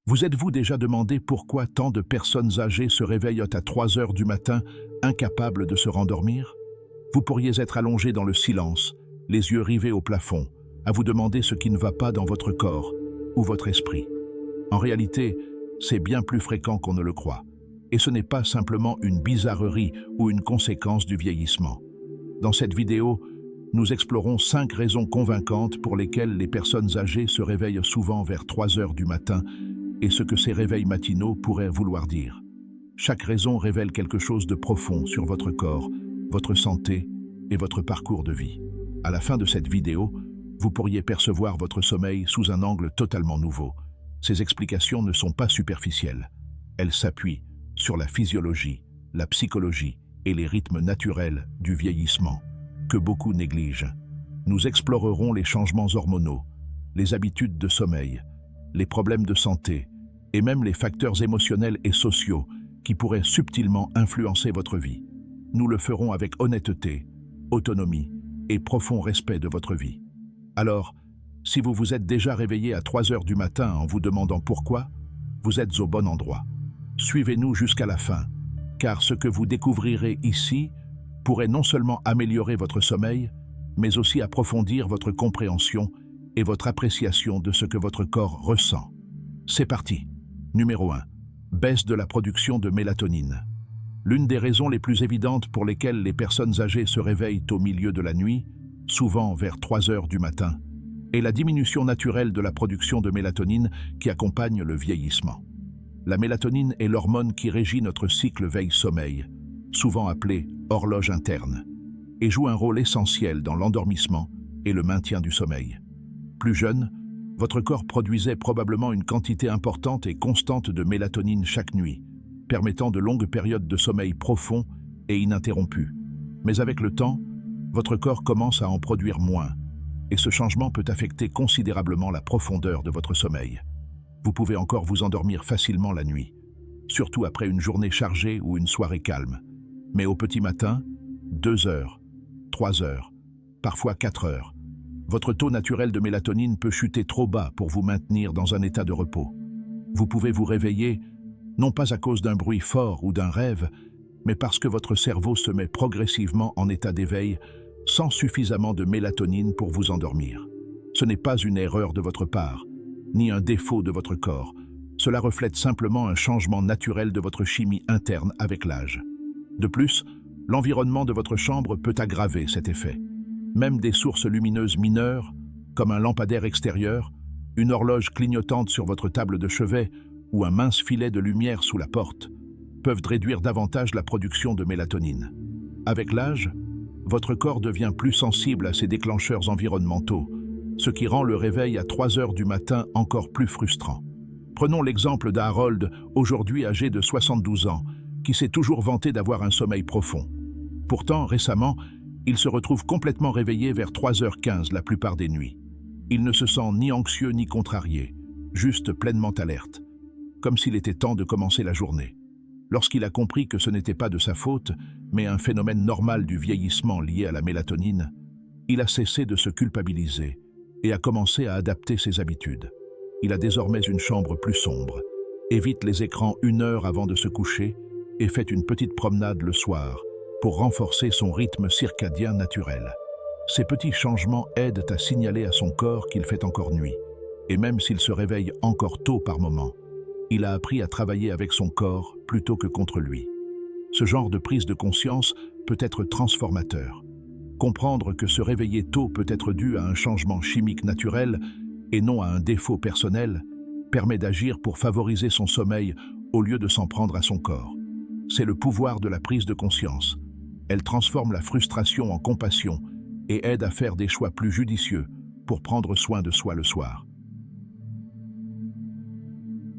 Vous êtes-vous déjà demandé pourquoi tant de personnes âgées se réveillent à 3 heures du matin, incapables de se rendormir? Vous pourriez être allongé dans le silence, les yeux rivés au plafond, à vous demander ce qui ne va pas dans votre corps ou votre esprit. En réalité, c'est bien plus fréquent qu'on ne le croit. Et ce n'est pas simplement une bizarrerie ou une conséquence du vieillissement. Dans cette vidéo, nous explorons 5 raisons convaincantes pour lesquelles les personnes âgées se réveillent souvent vers 3 heures du matin et ce que ces réveils matinaux pourraient vouloir dire. Chaque raison révèle quelque chose de profond sur votre corps, votre santé et votre parcours de vie. À la fin de cette vidéo, vous pourriez percevoir votre sommeil sous un angle totalement nouveau. Ces explications ne sont pas superficielles. Elles s'appuient sur la physiologie, la psychologie et les rythmes naturels du vieillissement, que beaucoup négligent. Nous explorerons les changements hormonaux, les habitudes de sommeil, les problèmes de santé et même les facteurs émotionnels et sociaux qui pourraient subtilement influencer votre vie. Nous le ferons avec honnêteté, autonomie et profond respect de votre vie. Alors, si vous vous êtes déjà réveillé à 3 heures du matin en vous demandant pourquoi, vous êtes au bon endroit. Suivez-nous jusqu'à la fin, car ce que vous découvrirez ici pourrait non seulement améliorer votre sommeil, mais aussi approfondir votre compréhension et votre appréciation de ce que votre corps ressent. C'est parti. Numéro 1. Baisse de la production de mélatonine. L'une des raisons les plus évidentes pour lesquelles les personnes âgées se réveillent au milieu de la nuit, souvent vers 3 heures du matin, est la diminution naturelle de la production de mélatonine qui accompagne le vieillissement. La mélatonine est l'hormone qui régit notre cycle veille-sommeil, souvent appelée horloge interne, et joue un rôle essentiel dans l'endormissement et le maintien du sommeil. Plus jeune, votre corps produisait probablement une quantité importante et constante de mélatonine chaque nuit, permettant de longues périodes de sommeil profond et ininterrompu. Mais avec le temps, votre corps commence à en produire moins, et ce changement peut affecter considérablement la profondeur de votre sommeil. Vous pouvez encore vous endormir facilement la nuit, surtout après une journée chargée ou une soirée calme. Mais au petit matin, 2 heures, 3 heures, parfois 4 heures, votre taux naturel de mélatonine peut chuter trop bas pour vous maintenir dans un état de repos. Vous pouvez vous réveiller, non pas à cause d'un bruit fort ou d'un rêve, mais parce que votre cerveau se met progressivement en état d'éveil sans suffisamment de mélatonine pour vous endormir. Ce n'est pas une erreur de votre part, ni un défaut de votre corps. Cela reflète simplement un changement naturel de votre chimie interne avec l'âge. De plus, l'environnement de votre chambre peut aggraver cet effet. Même des sources lumineuses mineures, comme un lampadaire extérieur, une horloge clignotante sur votre table de chevet ou un mince filet de lumière sous la porte, peuvent réduire davantage la production de mélatonine. Avec l'âge, votre corps devient plus sensible à ces déclencheurs environnementaux, ce qui rend le réveil à 3 heures du matin encore plus frustrant. Prenons l'exemple d'Harold, aujourd'hui âgé de 72 ans, qui s'est toujours vanté d'avoir un sommeil profond. Pourtant, récemment, il se retrouve complètement réveillé vers 3h15 la plupart des nuits. Il ne se sent ni anxieux ni contrarié, juste pleinement alerte, comme s'il était temps de commencer la journée. Lorsqu'il a compris que ce n'était pas de sa faute, mais un phénomène normal du vieillissement lié à la mélatonine, il a cessé de se culpabiliser et a commencé à adapter ses habitudes. Il a désormais une chambre plus sombre, évite les écrans 1 heure avant de se coucher et fait une petite promenade le soir pour renforcer son rythme circadien naturel. Ces petits changements aident à signaler à son corps qu'il fait encore nuit, et même s'il se réveille encore tôt par moment, il a appris à travailler avec son corps plutôt que contre lui. Ce genre de prise de conscience peut être transformateur. Comprendre que se réveiller tôt peut être dû à un changement chimique naturel et non à un défaut personnel permet d'agir pour favoriser son sommeil au lieu de s'en prendre à son corps. C'est le pouvoir de la prise de conscience. Elle transforme la frustration en compassion et aide à faire des choix plus judicieux pour prendre soin de soi le soir.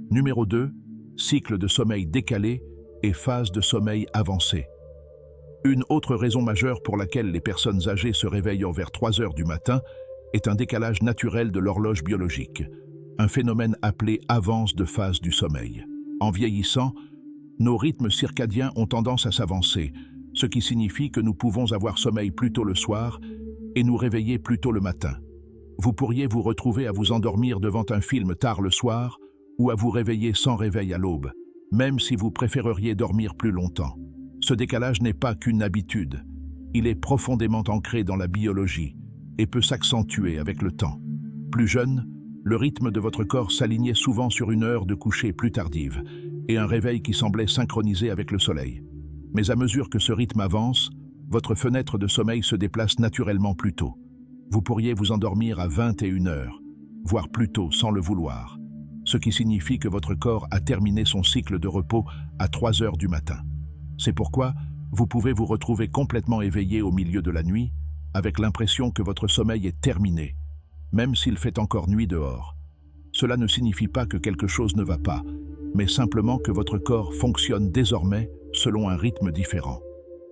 Numéro 2. Cycle de sommeil décalé et phase de sommeil avancé. Une autre raison majeure pour laquelle les personnes âgées se réveillent vers 3 heures du matin est un décalage naturel de l'horloge biologique, un phénomène appelé avance de phase du sommeil. En vieillissant, nos rythmes circadiens ont tendance à s'avancer, ce qui signifie que nous pouvons avoir sommeil plus tôt le soir et nous réveiller plus tôt le matin. Vous pourriez vous retrouver à vous endormir devant un film tard le soir ou à vous réveiller sans réveil à l'aube, même si vous préféreriez dormir plus longtemps. Ce décalage n'est pas qu'une habitude, il est profondément ancré dans la biologie et peut s'accentuer avec le temps. Plus jeune, le rythme de votre corps s'alignait souvent sur une heure de coucher plus tardive et un réveil qui semblait synchronisé avec le soleil. Mais à mesure que ce rythme avance, votre fenêtre de sommeil se déplace naturellement plus tôt. Vous pourriez vous endormir à 21 heures, voire plus tôt sans le vouloir, ce qui signifie que votre corps a terminé son cycle de repos à 3 heures du matin. C'est pourquoi vous pouvez vous retrouver complètement éveillé au milieu de la nuit, avec l'impression que votre sommeil est terminé, même s'il fait encore nuit dehors. Cela ne signifie pas que quelque chose ne va pas, mais simplement que votre corps fonctionne désormais selon un rythme différent.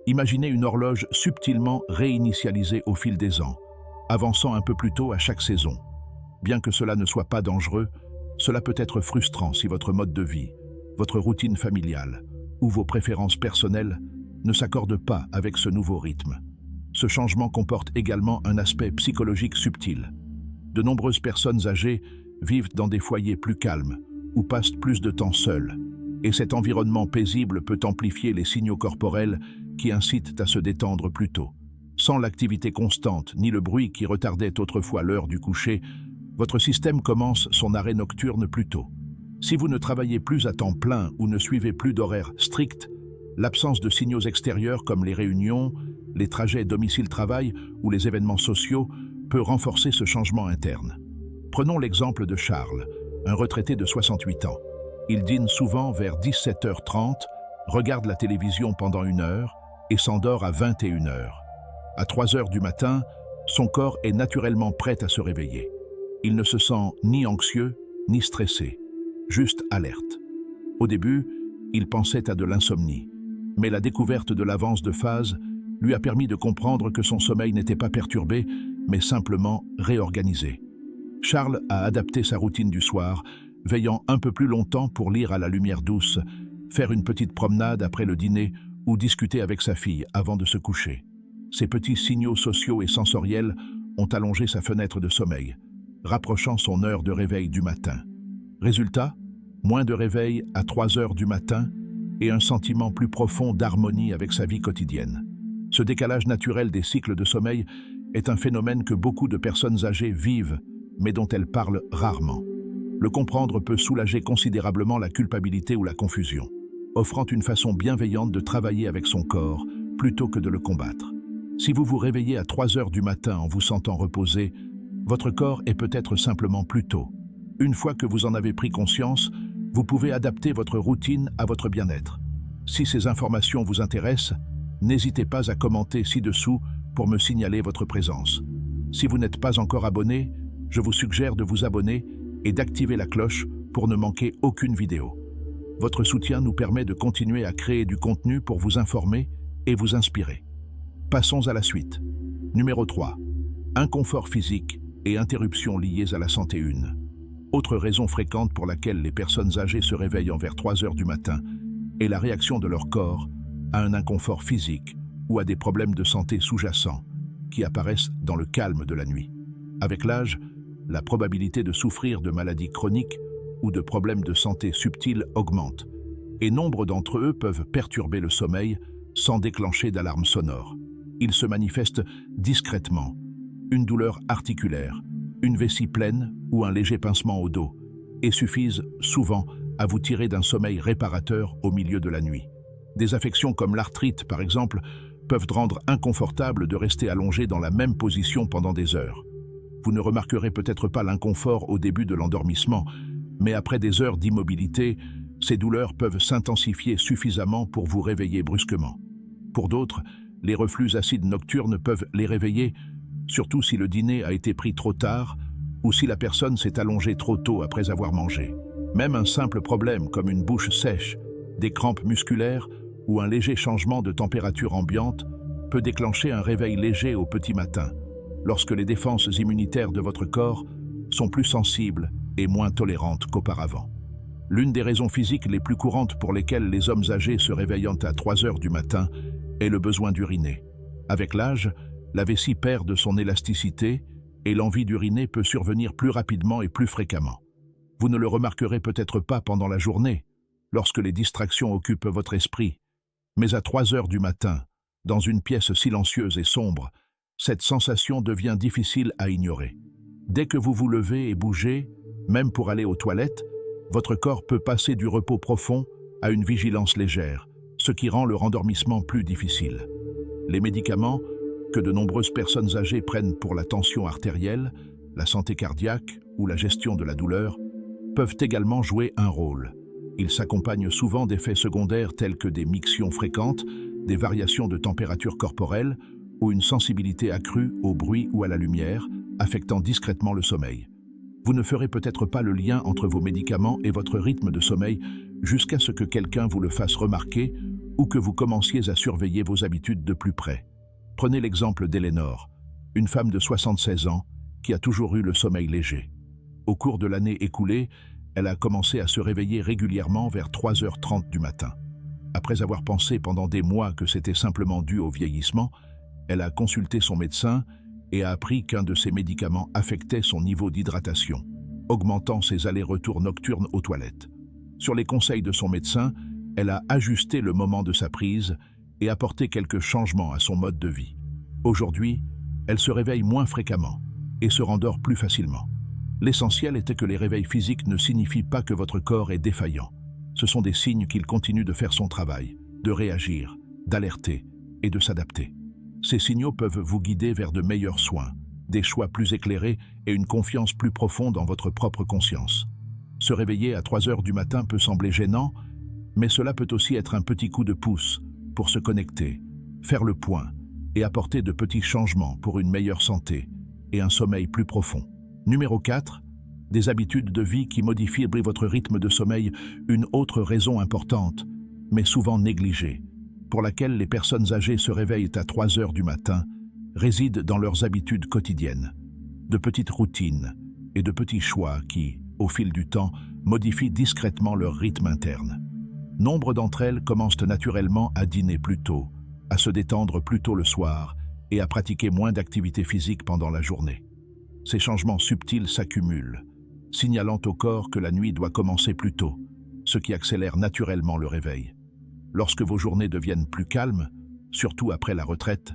Imaginez une horloge subtilement réinitialisée au fil des ans, avançant un peu plus tôt à chaque saison. Bien que cela ne soit pas dangereux, cela peut être frustrant si votre mode de vie, votre routine familiale ou vos préférences personnelles ne s'accordent pas avec ce nouveau rythme. Ce changement comporte également un aspect psychologique subtil. De nombreuses personnes âgées vivent dans des foyers plus calmes ou passent plus de temps seules, et cet environnement paisible peut amplifier les signaux corporels qui incitent à se détendre plus tôt. Sans l'activité constante ni le bruit qui retardait autrefois l'heure du coucher, votre système commence son arrêt nocturne plus tôt. Si vous ne travaillez plus à temps plein ou ne suivez plus d'horaire strict, l'absence de signaux extérieurs comme les réunions, les trajets domicile-travail ou les événements sociaux peut renforcer ce changement interne. Prenons l'exemple de Charles, un retraité de 68 ans. Il dîne souvent vers 17h30, regarde la télévision pendant 1 heure et s'endort à 21 heures. À 3 heures du matin, son corps est naturellement prêt à se réveiller. Il ne se sent ni anxieux ni stressé, juste alerte. Au début, il pensait à de l'insomnie, mais la découverte de l'avance de phase lui a permis de comprendre que son sommeil n'était pas perturbé, mais simplement réorganisé. Charles a adapté sa routine du soir, veillant un peu plus longtemps pour lire à la lumière douce, faire une petite promenade après le dîner ou discuter avec sa fille avant de se coucher. Ces petits signaux sociaux et sensoriels ont allongé sa fenêtre de sommeil, rapprochant son heure de réveil du matin. Résultat, moins de réveil à 3 heures du matin et un sentiment plus profond d'harmonie avec sa vie quotidienne. Ce décalage naturel des cycles de sommeil est un phénomène que beaucoup de personnes âgées vivent, mais dont elles parlent rarement. Le comprendre peut soulager considérablement la culpabilité ou la confusion, offrant une façon bienveillante de travailler avec son corps plutôt que de le combattre. Si vous vous réveillez à 3 heures du matin en vous sentant reposé, votre corps est peut-être simplement plus tôt. Une fois que vous en avez pris conscience, vous pouvez adapter votre routine à votre bien-être. Si ces informations vous intéressent, n'hésitez pas à commenter ci-dessous pour me signaler votre présence. Si vous n'êtes pas encore abonné, je vous suggère de vous abonner et d'activer la cloche pour ne manquer aucune vidéo. Votre soutien nous permet de continuer à créer du contenu pour vous informer et vous inspirer. Passons à la suite. Numéro 3. Inconfort physique et interruptions liées à la santé 1. Autre raison fréquente pour laquelle les personnes âgées se réveillent vers 3 heures du matin est la réaction de leur corps à un inconfort physique ou à des problèmes de santé sous-jacents qui apparaissent dans le calme de la nuit. Avec l'âge, la probabilité de souffrir de maladies chroniques ou de problèmes de santé subtils augmente, et nombre d'entre eux peuvent perturber le sommeil sans déclencher d'alarme sonore. Ils se manifestent discrètement, une douleur articulaire, une vessie pleine ou un léger pincement au dos, et suffisent souvent à vous tirer d'un sommeil réparateur au milieu de la nuit. Des affections comme l'arthrite, par exemple, peuvent rendre inconfortable de rester allongé dans la même position pendant des heures. Vous ne remarquerez peut-être pas l'inconfort au début de l'endormissement, mais après des heures d'immobilité, ces douleurs peuvent s'intensifier suffisamment pour vous réveiller brusquement. Pour d'autres, les reflux acides nocturnes peuvent les réveiller, surtout si le dîner a été pris trop tard ou si la personne s'est allongée trop tôt après avoir mangé. Même un simple problème comme une bouche sèche, des crampes musculaires ou un léger changement de température ambiante peut déclencher un réveil léger au petit matin, lorsque les défenses immunitaires de votre corps sont plus sensibles et moins tolérantes qu'auparavant. L'une des raisons physiques les plus courantes pour lesquelles les hommes âgés se réveillent à 3 heures du matin est le besoin d'uriner. Avec l'âge, la vessie perd de son élasticité et l'envie d'uriner peut survenir plus rapidement et plus fréquemment. Vous ne le remarquerez peut-être pas pendant la journée, lorsque les distractions occupent votre esprit, mais à 3 heures du matin, dans une pièce silencieuse et sombre, cette sensation devient difficile à ignorer. Dès que vous vous levez et bougez, même pour aller aux toilettes, votre corps peut passer du repos profond à une vigilance légère, ce qui rend le rendormissement plus difficile. Les médicaments que de nombreuses personnes âgées prennent pour la tension artérielle, la santé cardiaque ou la gestion de la douleur peuvent également jouer un rôle. Ils s'accompagnent souvent d'effets secondaires tels que des mictions fréquentes, des variations de température corporelle ou une sensibilité accrue au bruit ou à la lumière, affectant discrètement le sommeil. Vous ne ferez peut-être pas le lien entre vos médicaments et votre rythme de sommeil jusqu'à ce que quelqu'un vous le fasse remarquer ou que vous commenciez à surveiller vos habitudes de plus près. Prenez l'exemple d'Eleanor, une femme de 76 ans qui a toujours eu le sommeil léger. Au cours de l'année écoulée, elle a commencé à se réveiller régulièrement vers 3h30 du matin. Après avoir pensé pendant des mois que c'était simplement dû au vieillissement, elle a consulté son médecin et a appris qu'un de ses médicaments affectait son niveau d'hydratation, augmentant ses allers-retours nocturnes aux toilettes. Sur les conseils de son médecin, elle a ajusté le moment de sa prise et apporté quelques changements à son mode de vie. Aujourd'hui, elle se réveille moins fréquemment et se rendort plus facilement. L'essentiel était que les réveils physiques ne signifient pas que votre corps est défaillant. Ce sont des signes qu'il continue de faire son travail, de réagir, d'alerter et de s'adapter. Ces signaux peuvent vous guider vers de meilleurs soins, des choix plus éclairés et une confiance plus profonde en votre propre conscience. Se réveiller à 3 heures du matin peut sembler gênant, mais cela peut aussi être un petit coup de pouce pour se connecter, faire le point et apporter de petits changements pour une meilleure santé et un sommeil plus profond. Numéro 4. Des habitudes de vie qui modifient votre rythme de sommeil, une autre raison importante, mais souvent négligée, pour laquelle les personnes âgées se réveillent à 3 heures du matin, réside dans leurs habitudes quotidiennes. De petites routines et de petits choix qui, au fil du temps, modifient discrètement leur rythme interne. Nombre d'entre elles commencent naturellement à dîner plus tôt, à se détendre plus tôt le soir et à pratiquer moins d'activité physique pendant la journée. Ces changements subtils s'accumulent, signalant au corps que la nuit doit commencer plus tôt, ce qui accélère naturellement le réveil. Lorsque vos journées deviennent plus calmes, surtout après la retraite,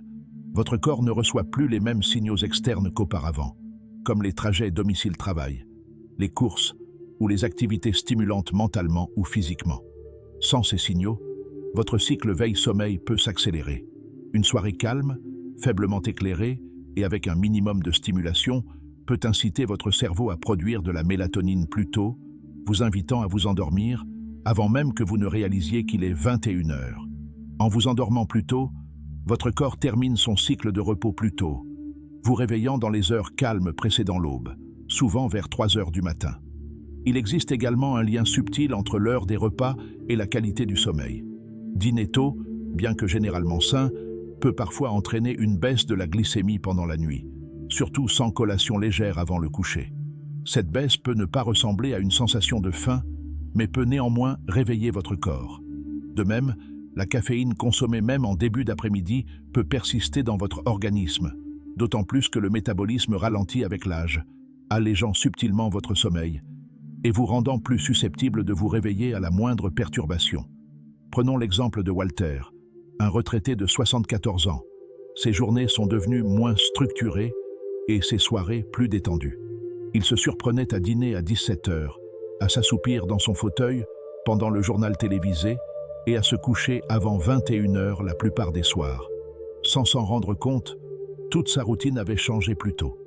votre corps ne reçoit plus les mêmes signaux externes qu'auparavant, comme les trajets domicile-travail, les courses ou les activités stimulantes mentalement ou physiquement. Sans ces signaux, votre cycle veille-sommeil peut s'accélérer. Une soirée calme, faiblement éclairée et avec un minimum de stimulation peut inciter votre cerveau à produire de la mélatonine plus tôt, vous invitant à vous endormir avant même que vous ne réalisiez qu'il est 21 heures. En vous endormant plus tôt, votre corps termine son cycle de repos plus tôt, vous réveillant dans les heures calmes précédant l'aube, souvent vers 3 heures du matin. Il existe également un lien subtil entre l'heure des repas et la qualité du sommeil. Dîner tôt, bien que généralement sain, peut parfois entraîner une baisse de la glycémie pendant la nuit, surtout sans collation légère avant le coucher. Cette baisse peut ne pas ressembler à une sensation de faim, mais peut néanmoins réveiller votre corps. De même, la caféine consommée même en début d'après-midi peut persister dans votre organisme, d'autant plus que le métabolisme ralentit avec l'âge, allégeant subtilement votre sommeil et vous rendant plus susceptible de vous réveiller à la moindre perturbation. Prenons l'exemple de Walter, un retraité de 74 ans. Ses journées sont devenues moins structurées et ses soirées plus détendues. Il se surprenait à dîner à 17 heures, à s'assoupir dans son fauteuil pendant le journal télévisé et à se coucher avant 21 heures la plupart des soirs. Sans s'en rendre compte, toute sa routine avait changé plus tôt.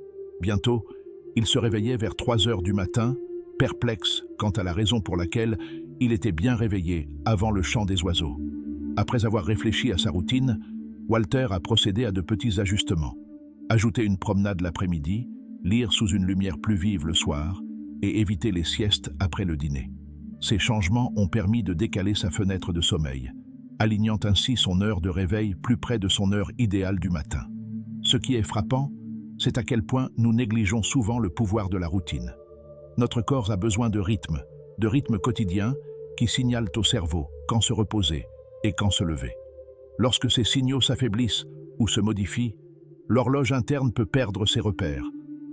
Bientôt, il se réveillait vers 3 heures du matin, perplexe quant à la raison pour laquelle il était bien réveillé avant le chant des oiseaux. Après avoir réfléchi à sa routine, Walter a procédé à de petits ajustements. Ajouter une promenade l'après-midi, lire sous une lumière plus vive le soir et éviter les siestes après le dîner. Ces changements ont permis de décaler sa fenêtre de sommeil, alignant ainsi son heure de réveil plus près de son heure idéale du matin. Ce qui est frappant, c'est à quel point nous négligeons souvent le pouvoir de la routine. Notre corps a besoin de rythmes quotidiens qui signalent au cerveau quand se reposer et quand se lever. Lorsque ces signaux s'affaiblissent ou se modifient, l'horloge interne peut perdre ses repères,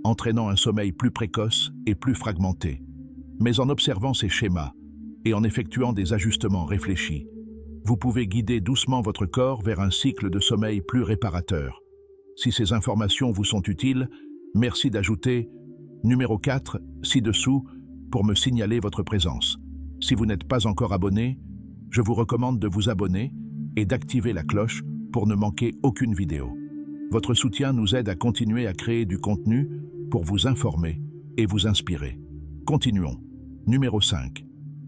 entraînant un sommeil plus précoce et plus fragmenté. Mais en observant ces schémas et en effectuant des ajustements réfléchis, vous pouvez guider doucement votre corps vers un cycle de sommeil plus réparateur. Si ces informations vous sont utiles, merci d'ajouter numéro 4 ci-dessous pour me signaler votre présence. Si vous n'êtes pas encore abonné, je vous recommande de vous abonner et d'activer la cloche pour ne manquer aucune vidéo. Votre soutien nous aide à continuer à créer du contenu pour vous informer et vous inspirer. Continuons. Numéro 5.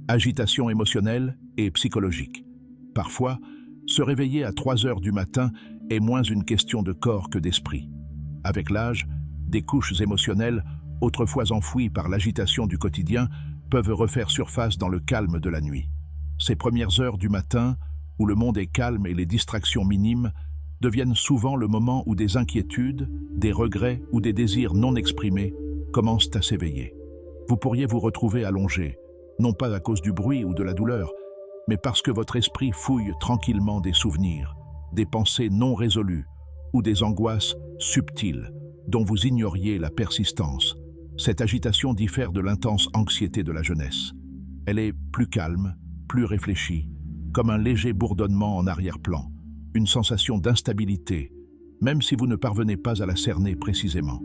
Agitation émotionnelle et psychologique. Parfois, se réveiller à 3 heures du matin est moins une question de corps que d'esprit. Avec l'âge, des couches émotionnelles, autrefois enfouies par l'agitation du quotidien, peuvent refaire surface dans le calme de la nuit. Ces premières heures du matin, où le monde est calme et les distractions minimes, deviennent souvent le moment où des inquiétudes, des regrets ou des désirs non exprimés commencent à s'éveiller. Vous pourriez vous retrouver allongé, non pas à cause du bruit ou de la douleur, mais parce que votre esprit fouille tranquillement des souvenirs, des pensées non résolues ou des angoisses subtiles dont vous ignoriez la persistance. Cette agitation diffère de l'intense anxiété de la jeunesse. Elle est plus calme, plus réfléchie, comme un léger bourdonnement en arrière-plan, une sensation d'instabilité, même si vous ne parvenez pas à la cerner précisément.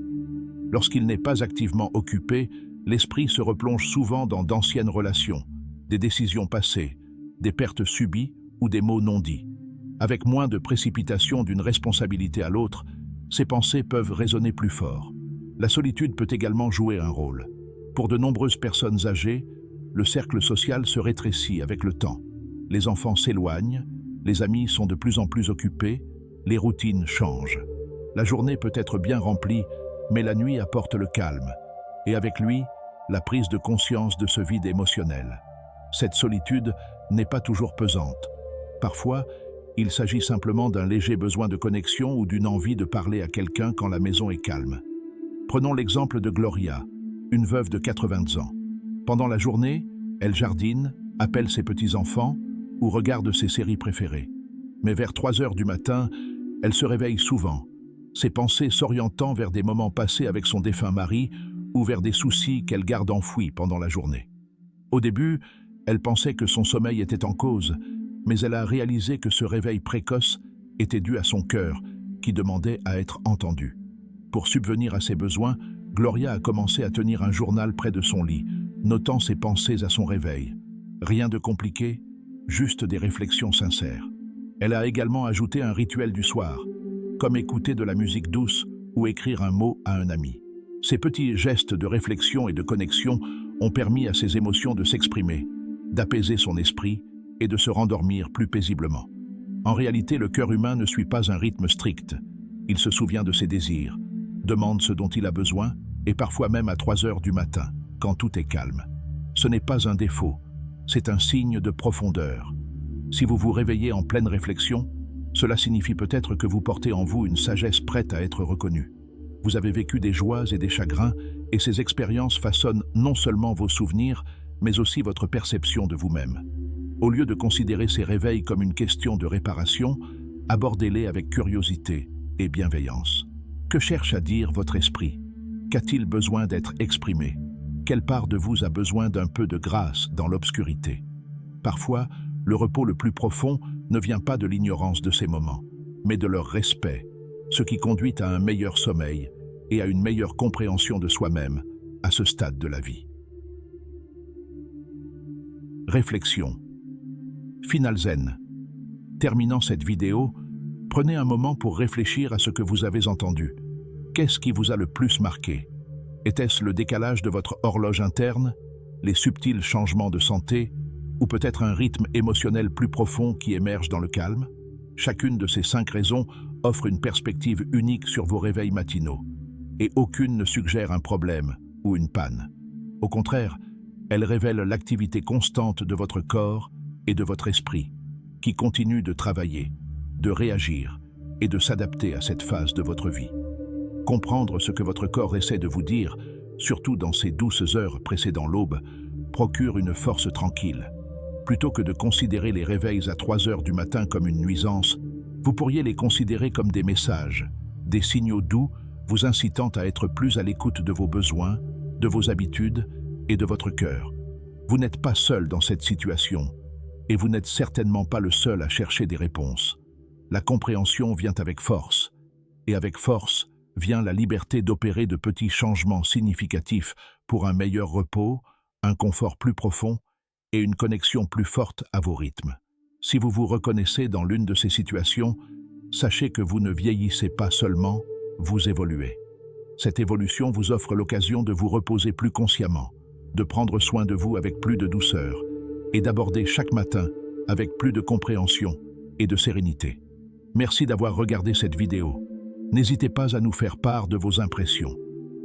Lorsqu'il n'est pas activement occupé, l'esprit se replonge souvent dans d'anciennes relations, des décisions passées, des pertes subies ou des mots non dits. Avec moins de précipitation d'une responsabilité à l'autre, ces pensées peuvent résonner plus fort. La solitude peut également jouer un rôle. Pour de nombreuses personnes âgées, le cercle social se rétrécit avec le temps. Les enfants s'éloignent, les amis sont de plus en plus occupés, les routines changent. La journée peut être bien remplie, mais la nuit apporte le calme, et avec lui, la prise de conscience de ce vide émotionnel. Cette solitude n'est pas toujours pesante. Parfois, il s'agit simplement d'un léger besoin de connexion ou d'une envie de parler à quelqu'un quand la maison est calme. Prenons l'exemple de Gloria, une veuve de 80 ans. Pendant la journée, elle jardine, appelle ses petits-enfants ou regarde ses séries préférées. Mais vers 3 heures du matin, elle se réveille souvent, ses pensées s'orientant vers des moments passés avec son défunt mari ou vers des soucis qu'elle garde enfouis pendant la journée. Au début, elle pensait que son sommeil était en cause, mais elle a réalisé que ce réveil précoce était dû à son cœur, qui demandait à être entendu. Pour subvenir à ses besoins, Gloria a commencé à tenir un journal près de son lit, notant ses pensées à son réveil. Rien de compliqué, juste des réflexions sincères. Elle a également ajouté un rituel du soir, comme écouter de la musique douce ou écrire un mot à un ami. Ces petits gestes de réflexion et de connexion ont permis à ses émotions de s'exprimer, d'apaiser son esprit et de se rendormir plus paisiblement. En réalité, le cœur humain ne suit pas un rythme strict. Il se souvient de ses désirs, demande ce dont il a besoin, et parfois même à 3 heures du matin, quand tout est calme. Ce n'est pas un défaut, c'est un signe de profondeur. Si vous vous réveillez en pleine réflexion, cela signifie peut-être que vous portez en vous une sagesse prête à être reconnue. Vous avez vécu des joies et des chagrins, et ces expériences façonnent non seulement vos souvenirs, mais aussi votre perception de vous-même. Au lieu de considérer ces réveils comme une question de réparation, abordez-les avec curiosité et bienveillance. Que cherche à dire votre esprit? Qu'a-t-il besoin d'être exprimé? Quelle part de vous a besoin d'un peu de grâce dans l'obscurité? Parfois, le repos le plus profond ne vient pas de l'ignorance de ces moments, mais de leur respect, ce qui conduit à un meilleur sommeil et à une meilleure compréhension de soi-même à ce stade de la vie. Réflexion. Final zen. Terminant cette vidéo, prenez un moment pour réfléchir à ce que vous avez entendu. Qu'est-ce qui vous a le plus marqué? Était-ce le décalage de votre horloge interne, les subtils changements de santé, ou peut-être un rythme émotionnel plus profond qui émerge dans le calme? Chacune de ces 5 raisons offre une perspective unique sur vos réveils matinaux, et aucune ne suggère un problème ou une panne. Au contraire, elle révèle l'activité constante de votre corps et de votre esprit, qui continue de travailler, de réagir et de s'adapter à cette phase de votre vie. Comprendre ce que votre corps essaie de vous dire, surtout dans ces douces heures précédant l'aube, procure une force tranquille. Plutôt que de considérer les réveils à 3 heures du matin comme une nuisance, vous pourriez les considérer comme des messages, des signaux doux vous incitant à être plus à l'écoute de vos besoins, de vos habitudes et de votre cœur. Vous n'êtes pas seul dans cette situation, et vous n'êtes certainement pas le seul à chercher des réponses. La compréhension vient avec force, et avec force vient la liberté d'opérer de petits changements significatifs pour un meilleur repos, un confort plus profond et une connexion plus forte à vos rythmes. Si vous vous reconnaissez dans l'une de ces situations, sachez que vous ne vieillissez pas seulement, vous évoluez. Cette évolution vous offre l'occasion de vous reposer plus consciemment, de prendre soin de vous avec plus de douceur et d'aborder chaque matin avec plus de compréhension et de sérénité. Merci d'avoir regardé cette vidéo. N'hésitez pas à nous faire part de vos impressions.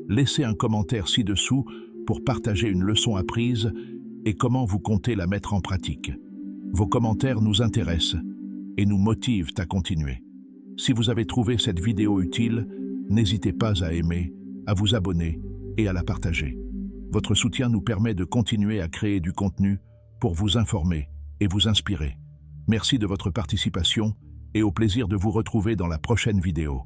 Laissez un commentaire ci-dessous pour partager une leçon apprise et comment vous comptez la mettre en pratique. Vos commentaires nous intéressent et nous motivent à continuer. Si vous avez trouvé cette vidéo utile, n'hésitez pas à aimer, à vous abonner et à la partager. Votre soutien nous permet de continuer à créer du contenu pour vous informer et vous inspirer. Merci de votre participation et au plaisir de vous retrouver dans la prochaine vidéo.